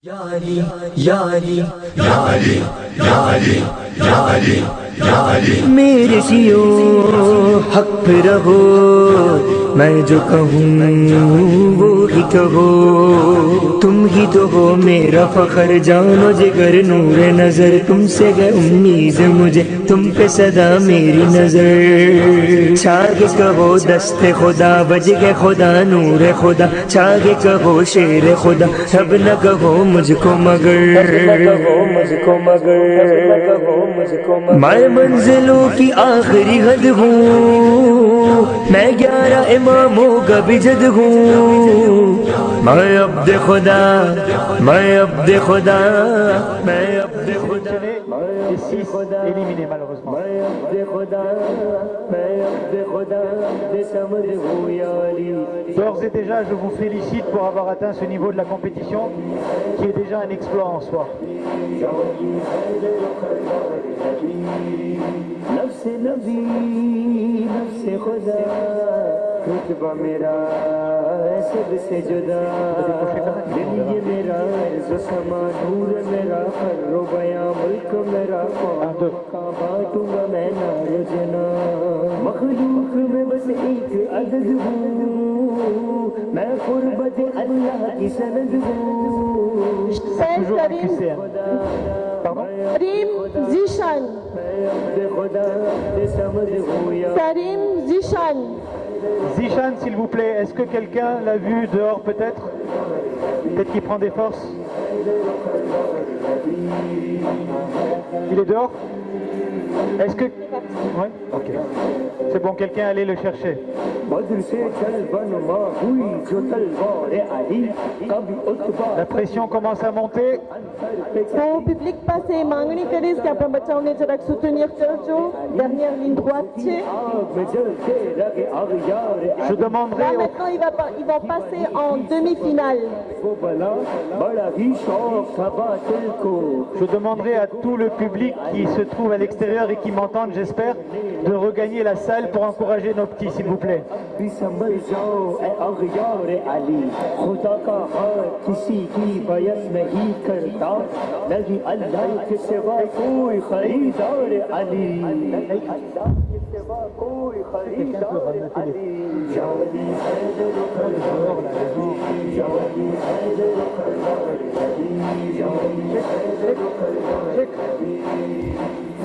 यारी यारी यारी यारी यारी यारी मेरे जियो हक पे रहो, मैं जो कहूँ वो ही कहो। तुम ही तो हो मेरा फखर, जानो जिगर नूर नजर। तुमसे है उम्मीद मुझे, तुम पे सदा मेरी नजर। छागे कहो दस्ते खुदा, बज गए खुदा नूर खुदा। छागे कहो शेर खुदा, अब न कहो मुझको मगर। मैं मंजिलों की आखिरी हद हूँ, मैं 11 इमामों का भी जद हूँ। मैं अब्द खुदा, मैं अब्द खुदा, मैं अब्द खुदा, Et 6 éliminés malheureusement. मैं अब्द खुदा, मैं अब्द खुदा, दे समझ हो यारी। D'ores et déjà, je vous félicite pour avoir atteint ce niveau de la compétition qui est déjà un exploit en soi. नफ्स नबी नफ्स खुदा, रुतबा मेरा सबसे जुदा। दिल ये मेरा जो समा, नूर मेरा फर्रो बयां, मुल्क मेरा का बांटूंगा मैं ना रोजना। मखलूक में बस एक अदद हूँ, मैं कुर्बत अल्लाह की सनद हूँ। Toujours un QCM. Pardon? Sarim Zishan. Sarim Zishan. Zishan, s'il vous plaît, est-ce que quelqu'un l'a vu dehors peut-être? Peut-être qu'il prend des forces. Il est dehors? Est-ce que... Ouais, ok. C'est bon, quelqu'un allait le chercher. La pression commence à monter. तो पब्लिक पास मांगनी करीज कि अपने बच्चों ने जरा soutenir करजो, dernière ligne droite है। Je demanderai Là au... maintenant ils vont passer en demi-finale. Je demanderai à tout le public qui se trouve à l'extérieur et qui m'entendent, j'espère, de regagner la salle pour encourager nos petits, s'il vous plaît.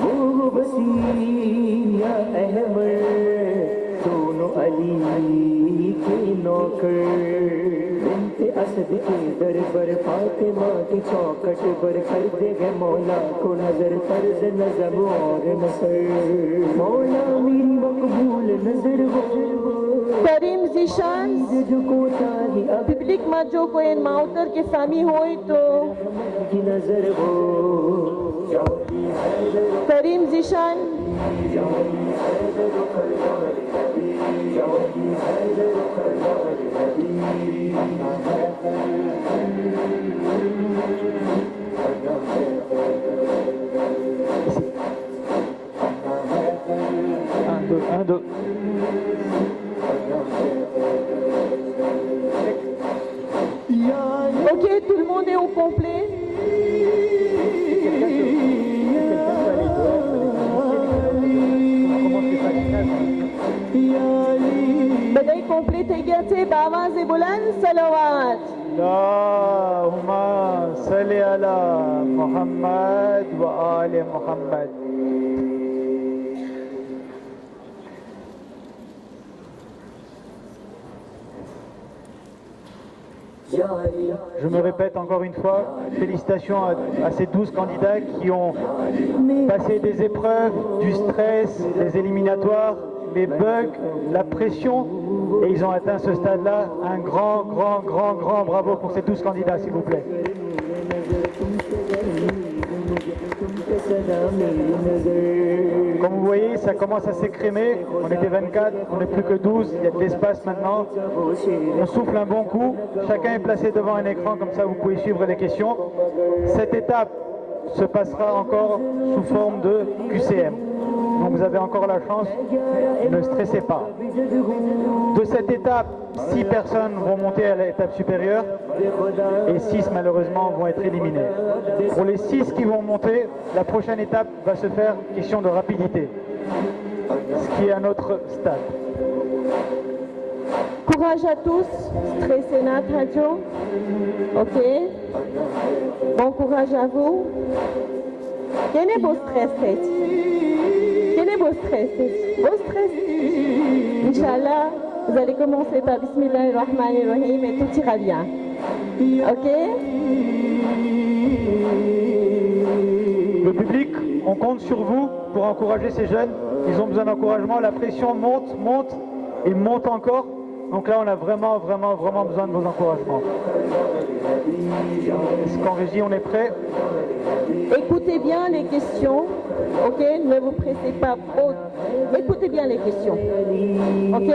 वो वसीया अहमद दोनों अली के नौकर, बिन्ते असद के दर पर फातिमा की चौखट पर कर दे गए मौला को नजर। फर्ज नज़म और नसर, मौला मेरी मकबूल नजर हो। Sarim Zishan. पब्लिक में जो कोई माउटर के फामी होई तो नजर हो। Sarim Zishan. Un, deux. Ok, tout le monde est au complet. بدأ complet تيجاتي بآواز بلند صلوات. اللهم صل على محمد وآل محمد. Je me répète encore une fois, félicitations à ces 12 candidats qui ont passé des épreuves, du stress, des éliminatoires, les bugs, la pression, et ils ont atteint ce stade-là. Un grand bravo pour ces 12 candidats, s'il vous plaît. Comme vous voyez, ça commence à s'écrémer. On était 24, on n'est plus que 12, il y a de l'espace maintenant. On souffle un bon coup. Chacun est placé devant un écran, comme ça vous pouvez suivre les questions. Cette étape se passera encore sous forme de QCM. Donc vous avez encore la chance, ne stressez pas. De cette étape, 6 personnes vont monter à l'étape supérieure et 6 malheureusement vont être éliminées. Pour les 6 qui vont monter, la prochaine étape va se faire question de rapidité, ce qui est à notre stade. Courage à tous, stressez not Hadjo. Ok. Bon courage à vous. Quel est vos stress? Quel est vos stress? Vos stress. Inch'Allah, vous allez commencer par Bismillahirrahmanirrahim et tout ira bien. Ok. Le public, on compte sur vous pour encourager ces jeunes. Ils ont besoin d'encouragement. La pression monte, monte et monte encore. Donc là, on a vraiment besoin de vos encouragements. Est-ce qu'en régie, on est prêt? Écoutez bien les questions, ok? Ne vous pressez pas trop. Écoutez bien les questions, ok?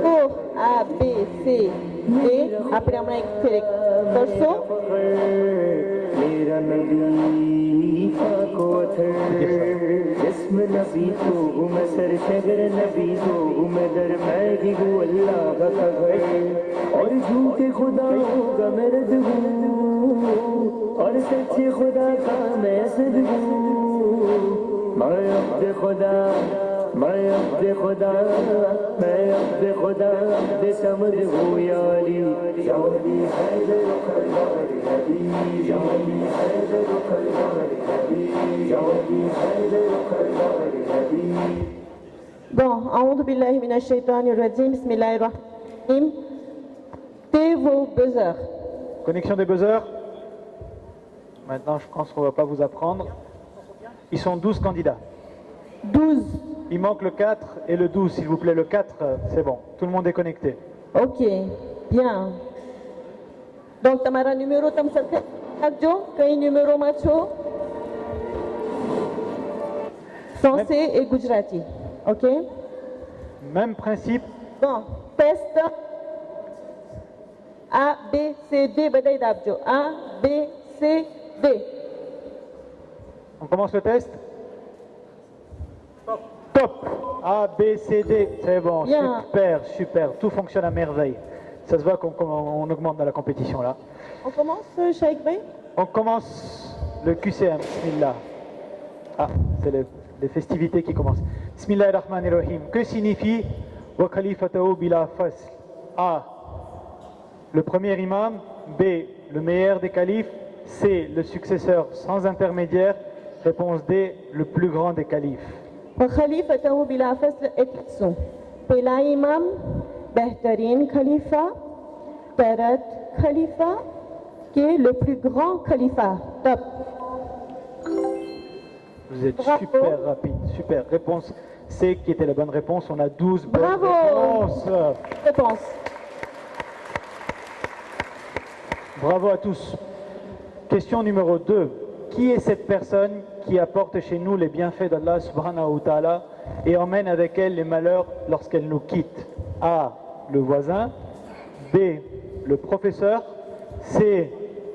Pour A, B, C, D, après on va écouter les torsos. जिस्म नबी तो हूँ मैं sir sugar नबी तो हूँ मैं दर मैं भी हूँ अल्लाह का खबर और झूठे खुदा होगा मैं रद हूँ और सच्चे खुदा का मैं असद हूँ मैं अब्द खुदा मैं अब्द खुदा मैं अब्द खुदा अब्द समद हूँ या अली जाऊदी हैदर खलवार नबी जाऊदी हैदर खलवार नबी जाऊदी हैदर खलवार नबी. Bon, a'oudou billahi minash shaitanir rajim, bismillahirrahmanirrahim. Mettez vos buzzers. Connexion des buzzers. Maintenant, je pense qu'on ne va pas vous apprendre. Ils sont 12 candidats. 12. Il manque le 4 et le 12, s'il vous plaît. Le 4, c'est bon. Tout le monde est connecté. Ok, bien. Donc, તમારા numéro તમે સરખા રાખજો. કઈ numéro માં છો? Français et Gujarati. Ok? Même principe. Bon, test. A, B, C, D, બધાય દાબજો. A, B, C, D. On commence le test. Top. A, B, C, D. C'est bon. Bien. Super, super. Tout fonctionne à merveille. Ça se voit qu'on augmente dans la compétition là. On commence, Cheikh Bey? On commence le QCM. Bismillah. Ah, c'est les festivités qui commencent. Bismillahirrahmanirrahim. Que signifie wa khalifatahu bila fasl? A. Le premier imam. B. Le meilleur des califes. C. Le successeur sans intermédiaire. Réponse D. Le plus grand des califes. وخليفته بلا فصل اتسو پہلا امام بہترین خلیفہ ترت خلیفہ کے le plus grand خلیفہ top. Vous êtes Bravo. super rapide, super. Réponse C qui était la bonne réponse. On a 12 bonnes Bravo. réponses. Réponse. Bravo à tous. Question numéro 2. Qui est cette personne qui apporte chez nous les bienfaits d'Allah subhanahu wa ta'ala et emmène avec elle les malheurs lorsqu'elle nous quitte? A. Le voisin. B. Le professeur. C.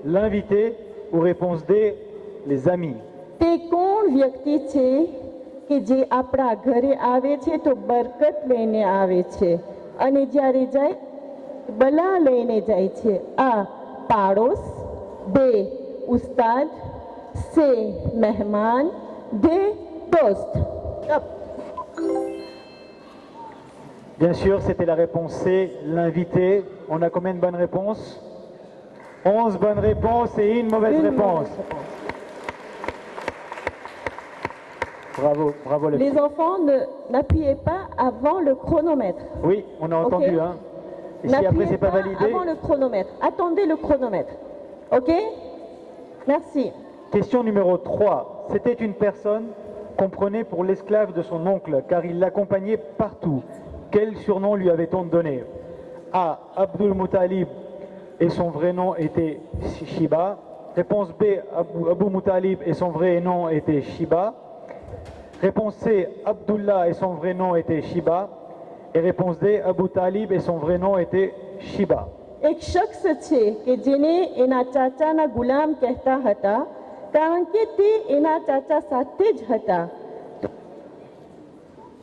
L'invité. Ou réponse D. Les amis. તે કોણ વ્યક્તિ છે કે જે આપણા ઘરે આવે છે તો બરકત લઈને આવે છે અને જ્યારે જાય બલા લઈને જાય છે? A. પાડોશ. B. ઉસ્તાદ. C. મહેમાન. D. dost. Bien sûr, c'était la réponse C, l'invité. On a combien de bonnes réponses? 11 bonnes réponses et une mauvaise réponse. Bravo, bravo les Les enfants, n'appuyez pas avant le chronomètre. Oui, on a entendu, Ok. hein. Et si après N'appuyez c'est pas pas validé, avant le chronomètre. Attendez le chronomètre. Ok? Merci. question numéro 3. C'était une personne qu'on prenait pour l'esclave de son oncle, car il l'accompagnait partout. Quel surnom lui avait-on donné? A. Abdul Muttalib et son vrai nom était Shiba. Réponse B. Abu Muttalib et son vrai nom était Shiba. Réponse C. Abdullah et son vrai nom était Shiba. Et réponse D, Abu Talib et son vrai nom était Shiba. એક શખ્સ છે કે જેને એના ચાચાના ગુલામ કહેતા હતા કારણ કે તે એના ચાચા સાથે જ હતા.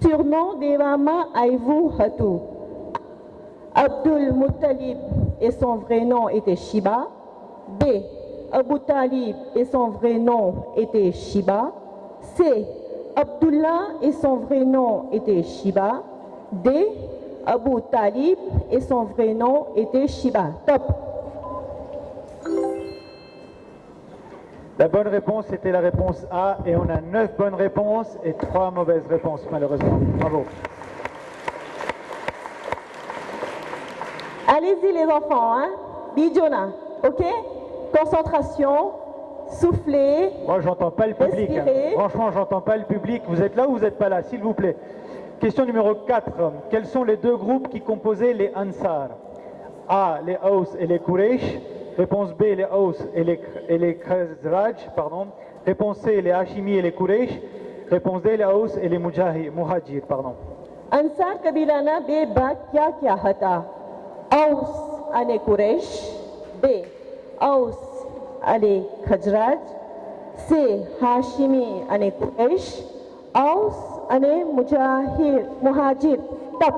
surnom દેવામાં આવ્યું હતું. Abdul Muttalib et son vrai nom était Shiba. B. Abu Talib et son vrai nom était Shiba. C. Abdullah et son vrai nom était Shiba. D. Abu Talib et son vrai nom était Shiba. Top. La bonne réponse était la réponse A et on a 9 bonnes réponses et 3 mauvaises réponses malheureusement. Bravo. Allez-y les enfants, hein? Bijona, ok? Concentration, soufflez. Moi j'entends pas le public. Respirez. Franchement j'entends pas le public. Vous êtes là ou vous n'êtes pas là, s'il vous plaît. Question numéro 4. Quels sont les deux groupes qui composaient les Ansar? A. Les Aus et les Quraysh. Réponse B. Les Aus et les Khazraj. Pardon. Réponse C. Les Hashimi et les Quraysh. Réponse D. Les Aus et les Muhajir. Pardon. Ansar Kabilana બે ભાગ ક્યા ક્યા હતા? Aus અને Kuresh. B. Aus અને ખજરાજ. C. Hashimi અને કુરેશ. Aus અને Muhajir. Top.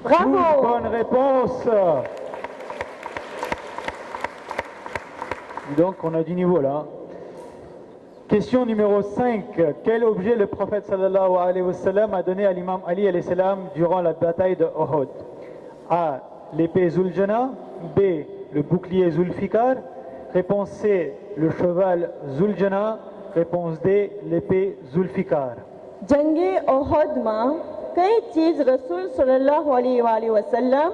Bravo. Bonne réponse. Donc on a du niveau là. Question numéro 5. Quel objet le prophète sallallahu alayhi wa sallam a donné à l'imam Ali alayhi salam durant la bataille de Uhud? A. L'épée Zuljana. B. Le bouclier Zulfikar. Réponse C. Le cheval Zuljana. Réponse D. L'épée Zulfikar. જંગે ઓહદમાં કઈ ચીજ રસૂલ સલ્લલ્લાહુ અલૈહિ વસલ્લમ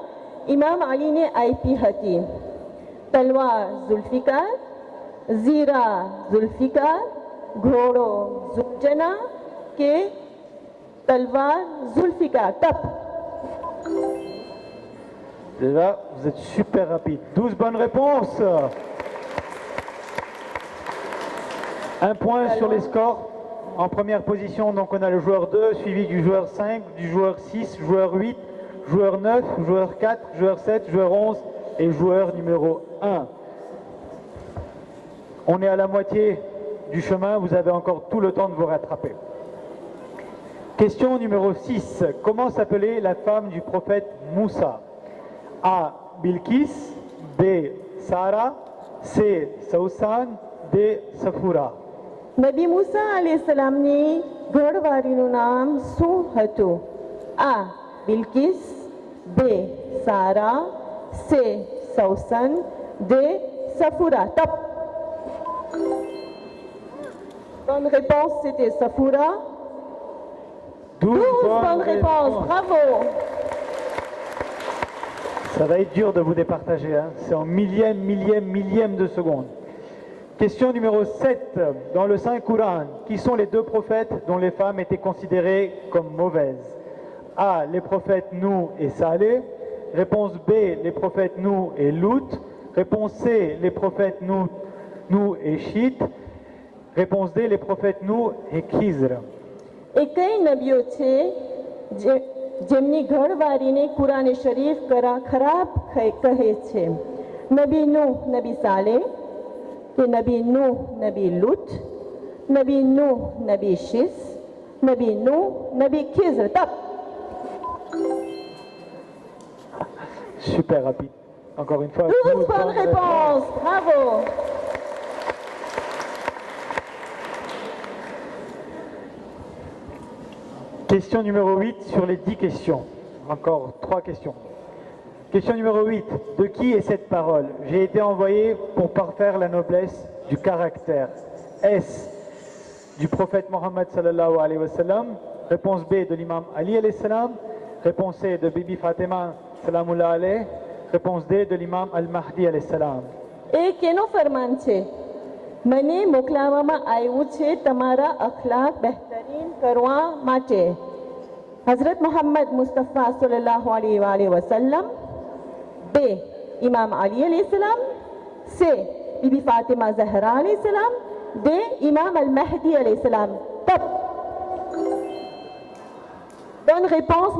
ઇમામ અલીને આપી હતી? તલવાર ઝુલ્ફિકાર, ઝીરા ઝુલ્ફિકાર, ઘોડો ઝુલ્જના કે તલવાર ઝુલ્ફિકાર? Top. Déjà, vous êtes super rapide. 12 bonnes réponses. Un point sur les scores. En première position, donc on a le joueur 2, suivi du joueur 5, du joueur 6, joueur 8, joueur 9, joueur 4, joueur 7, joueur 11 et joueur numéro 1. On est à la moitié du chemin, vous avez encore tout le temps de vous rattraper. Question numéro 6. Comment s'appelait la femme du prophète Moussa? A. Bilkis. B. Sarah. C. Saousan. D. Safura. Nabi મૂસા અલૈહિસ્સલામની ઘરવાળીનું નામ શું હતું? A. બિલકિસ. B. સારા. C. સૌસન. D. સફુરા. Top. Bonne réponse, c'était Safura. 12 bonnes réponses. Bravo. Ça va être dur de vous départager, hein. C'est en millième de seconde. Question numéro 7. Dans le Saint-Coran, qui sont les deux prophètes dont les femmes étaient considérées comme mauvaises? A. Les prophètes Nou et Saleh. Réponse B. Les prophètes Nou et Lut. Réponse C. Les prophètes Nou et Shit. Réponse D. Les prophètes Nou et Khizr. એ કઈ નબીઓ છે જેમની ઘરવાળીને કુરાન શરીફ ખરાબ કહે છે? નબી નૂહ નબી સાલે, કે નબી નૂહ નબી લુત, નબી નૂહ નબી શિસ, નબી નૂહ નબી ખિઝર? Top. Super rapide. Encore une fois. 12 bonnes réponses. Bravo. Question numéro 8 sur les 10 questions. Encore 3 questions. Question numéro 8. De qui est cette parole? J'ai été envoyé pour parfaire la noblesse du caractère. S. Du prophète Mohammed sallallahu alayhi wa sallam. Réponse B de l'imam Ali alayhi salam. Réponse C de Bibi Fatima salamullah alayh. Réponse D de l'imam Al-Mahdi alayhi salam. એ કેનો ફરમાન છે? મને મોકલાવવામાં આવ્યું છે તમારા અખલાક બહેતરીન કરવા માટે. હઝરત મોહમ્મદ મુસ્તફા સલ્લલ્લાહુ અલૈહિ વસલ્લમ. B. ઇમામ અલી અલૈહિ સલામ. C. બીબી ફાતિમા ઝહરા અલૈહિ સલામ. D. ઇમામ અલ મહદી અલૈહિ સલામ. Top. Bonne réponse,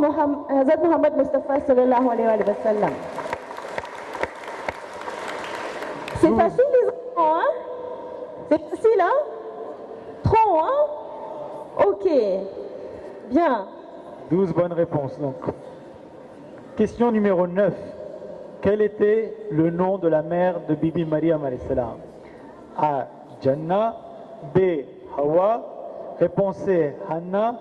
Hazrat Muhammad Mustafa sallallahu alayhi wa sallam. C'est facile les enfants, hein? C'est facile, hein? Trop, hein? Ok. Bien. 12 bonnes réponses donc. Question numéro 9. Quel était le nom de la mère de Bibi Maryam alayhi salam? A. Jannah. B. Hawa. Réponse C. Hanna.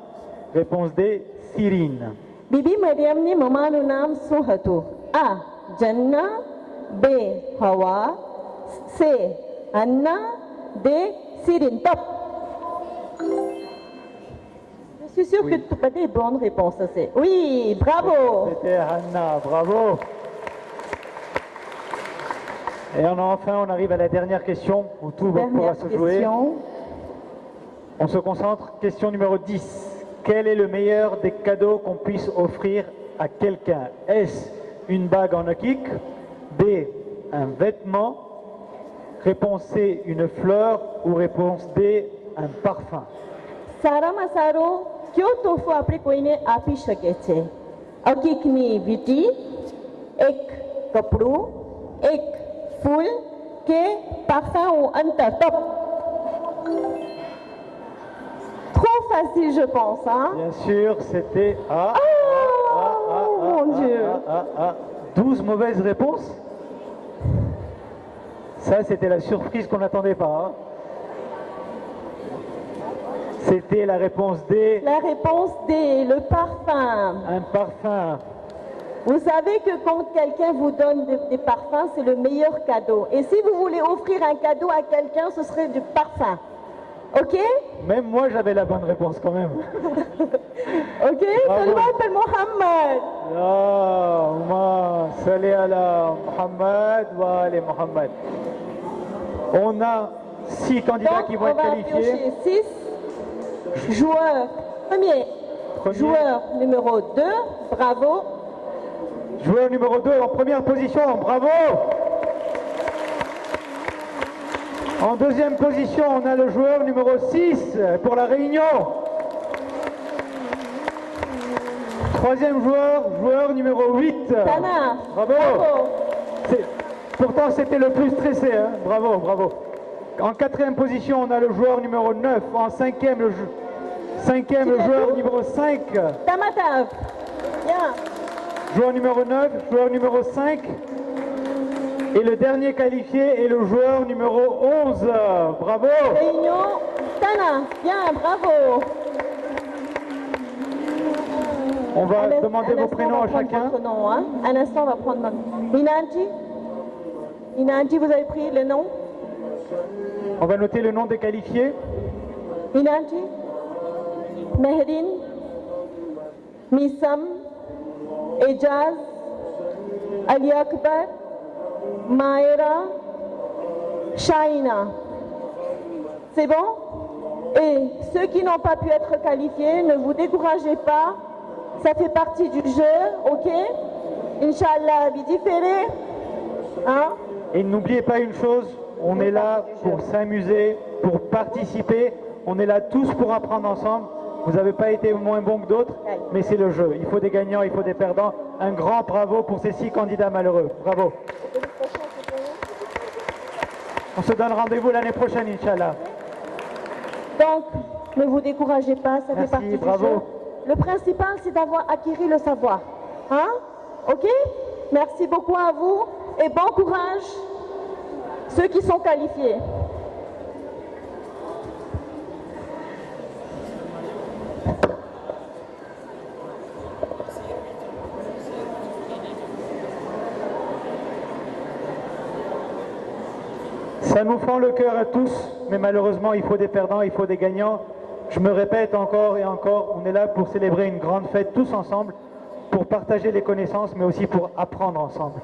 Réponse D. Cyrine. Bibi Maryam ni mamaનું નામ શું હતું? A. Jannah. B. Hawa. C. Anna. D. Cyrine. Top. Je suis sûre que tu as des bonnes réponses. Oui, bravo. C'était Hanna, bravo. Et enfin, on arrive à la dernière question où tout pourra se jouer. On se concentre. Question numéro 10. Quel est le meilleur des cadeaux qu'on puisse offrir à quelqu'un? Est-ce une bague en akik? B. Un vêtement? Réponse C. Une fleur? Ou réponse D. Un parfum? સારામાં સારો કયો તોહફો આપણે કોઈને આપી શકે છે? અકીકની વીંટી, એક કપડું, એક ફૂલ કે parfum ou અંતર? Top. Trop facile, je pense, hein? Bien sûr, c'était A. Oh, mon Dieu. 12 mauvaises réponses. Ça, c'était la surprise qu'on n'attendait pas. Hein. C'était la réponse D. La réponse D, le parfum. Un parfum. Vous savez que quand quelqu'un vous donne des parfums, c'est le meilleur cadeau. Et si vous voulez offrir un cadeau à quelqu'un, ce serait du parfum. Ok? Même moi, j'avais la bonne réponse quand même. Ok? Salut à Mohammed. Allahumma salli ala Muhammad wa ali Muhammad. On a 6 candidats Donc, qui vont être qualifiés. 6 joueurs. Premier. Joueur numéro 2. Bravo. Joueur numéro 2 en première position. Bravo. En deuxième position, on a le joueur numéro 6 pour la Réunion. Troisième joueur, joueur numéro 8. Tana. Bravo. Pourtant, c'était le plus stressé. Hein. Bravo, bravo. En quatrième position, on a le joueur numéro 9. En cinquième, le joueur numéro 5. Tamatav. Bien. Joueur numéro 9, joueur numéro 5. Et le dernier qualifié est le joueur numéro 11. Bravo. Réunion. Tana. Bien, bravo. On va demander vos prénoms à chacun. Nom, hein. Un instant, on va prendre notre... Inanji. Inanji, vous avez pris le nom? On va noter le nom des qualifiés. Inanji. Mehrin. Misam. Ejaz. Ali Akbar. Maïra. Shaina. C'est bon? Et ceux qui n'ont pas pu être qualifiés, ne vous découragez pas. Ça fait partie du jeu, ok? Inch'Allah, bidiféré. Hein? Et n'oubliez pas une chose, on est là pour s'amuser, pour participer. On est là tous pour apprendre ensemble. Vous n'avez pas été moins bons que d'autres, mais c'est le jeu. Il faut des gagnants, il faut des perdants. Un grand bravo pour ces 6 candidats malheureux. Bravo. On se donne rendez-vous l'année prochaine, Inch'Allah. Donc, ne vous découragez pas, ça Merci, fait partie bravo. du jeu. Le principal, c'est d'avoir acquis le savoir. Hein? Ok? Merci beaucoup à vous et bon courage, ceux qui sont qualifiés. Ça nous fend le cœur à tous, mais malheureusement, il faut des perdants, il faut des gagnants. Je me répète encore et encore, on est là pour célébrer une grande fête tous ensemble, pour partager les connaissances, mais aussi pour apprendre ensemble.